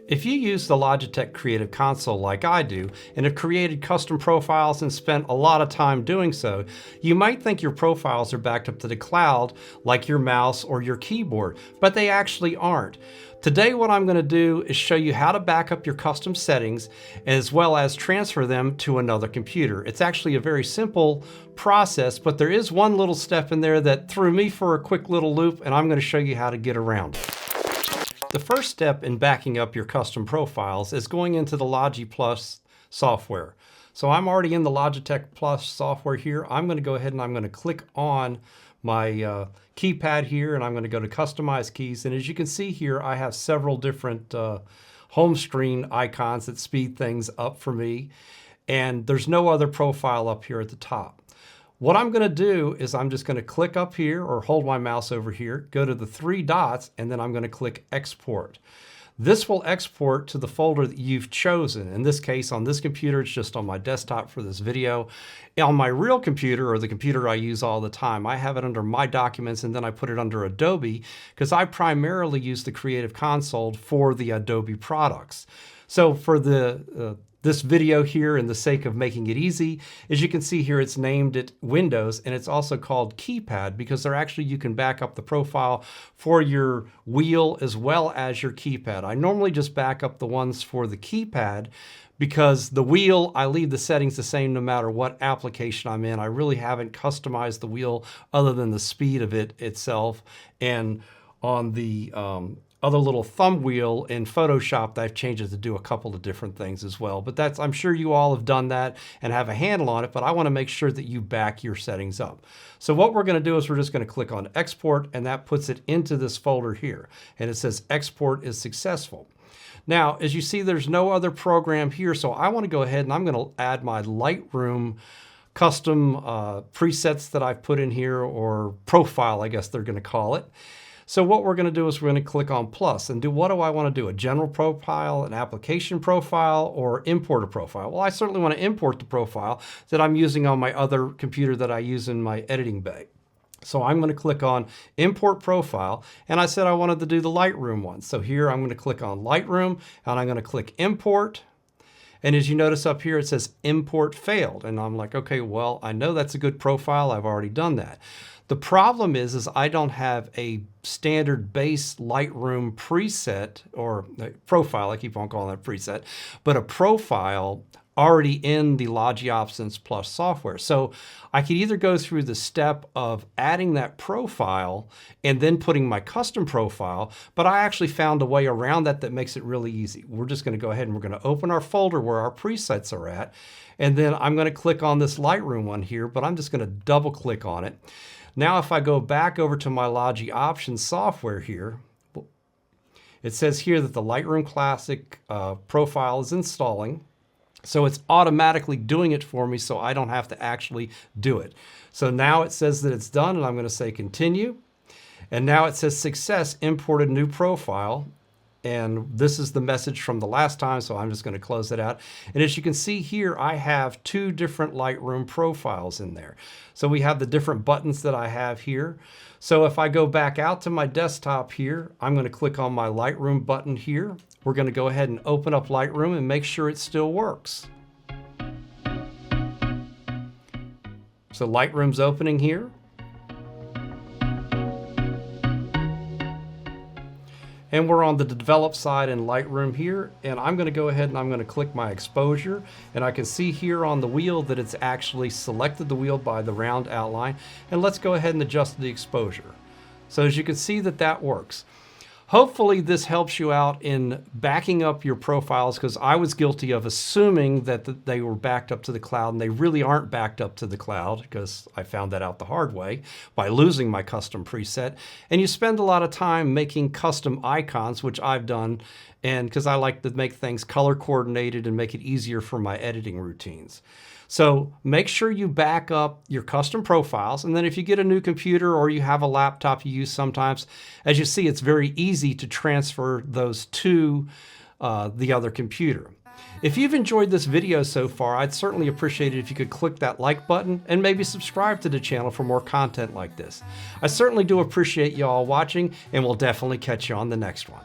If you use the Logitech Creative Console like I do and have created custom profiles and spent a lot of time doing so, you might think your profiles are backed up to the cloud like your mouse or your keyboard, but they actually aren't. Today what I'm going to do is show you how to back up your custom settings as well as transfer them to another computer. It's actually a very simple process, but there is one little step in there that threw me for a quick little loop, and I'm going to show you how to get around it. The first step in backing up your custom profiles is going into the Logi Plus software. So I'm already in the Logitech Plus software here. I'm going to go ahead and I'm going to click on my keypad here, and I'm going to go to Customize Keys. And as you can see here, I have several different home screen icons that speed things up for me. And there's no other profile up here at the top. What I'm going to do is I'm just going to click up here or hold my mouse over here, go to the three dots, and then I'm going to click Export. This will export to the folder that you've chosen. In this case, on this computer, it's just on my desktop for this video. On my real computer, or the computer I use all the time, I have it under My Documents, and then I put it under Adobe because I primarily use the Creative Console for the Adobe products. So for this video here, in the sake of making it easy, as you can see here, it's named it Windows, and it's also called Keypad because you can back up the profile for your wheel as well as your keypad. I normally just back up the ones for the keypad because the wheel, I leave the settings the same no matter what application I'm in. I really haven't customized the wheel other than the speed of it itself. And on the other little thumb wheel in Photoshop, I've changed it to do a couple of different things as well. But I'm sure you all have done that and have a handle on it, but I want to make sure that you back your settings up. So what we're going to do is we're just going to click on Export, and that puts it into this folder here. And it says Export is successful. Now, as you see, there's no other program here, so I want to go ahead and I'm going to add my Lightroom custom presets that I've put in here, or profile, I guess they're going to call it. So what we're going to do is we're going to click on plus and what do I want to do? A general profile, an application profile, or import a profile? Well, I certainly want to import the profile that I'm using on my other computer that I use in my editing bay. So I'm going to click on Import Profile, and I said I wanted to do the Lightroom one. So here I'm going to click on Lightroom, and I'm going to click Import. And as you notice up here, it says Import Failed. And I'm like, okay, well, I know that's a good profile. I've already done that. The problem is I don't have a standard base Lightroom preset, or profile, I keep on calling that preset, but a profile already in the Logi Options Plus software. So I could either go through the step of adding that profile and then putting my custom profile, but I actually found a way around that makes it really easy. We're just going to go ahead and we're going to open our folder where our presets are at, and then I'm going to click on this Lightroom one here, but I'm just going to double click on it. Now, if I go back over to my Logi Options software here, it says here that the Lightroom Classic profile is installing. So it's automatically doing it for me, so I don't have to actually do it. So now it says that it's done, and I'm going to say continue. And now it says success, imported new profile. And this is the message from the last time, so I'm just going to close it out. And as you can see here, I have two different Lightroom profiles in there. So we have the different buttons that I have here. So if I go back out to my desktop here, I'm going to click on my Lightroom button here. We're going to go ahead and open up Lightroom and make sure it still works. So Lightroom's opening here. And we're on the develop side in Lightroom here, and I'm going to go ahead and I'm going to click my exposure, and I can see here on the wheel that it's actually selected the wheel by the round outline. And let's go ahead and adjust the exposure. So as you can see that works. Hopefully this helps you out in backing up your profiles, because I was guilty of assuming that they were backed up to the cloud, and they really aren't backed up to the cloud, because I found that out the hard way by losing my custom preset. And you spend a lot of time making custom icons, which I've done, and because I like to make things color coordinated and make it easier for my editing routines. So make sure you back up your custom profiles, and then if you get a new computer or you have a laptop you use sometimes, as you see, it's very easy to transfer those to the other computer. If you've enjoyed this video so far, I'd certainly appreciate it if you could click that like button and maybe subscribe to the channel for more content like this. I certainly do appreciate you all watching, and we'll definitely catch you on the next one.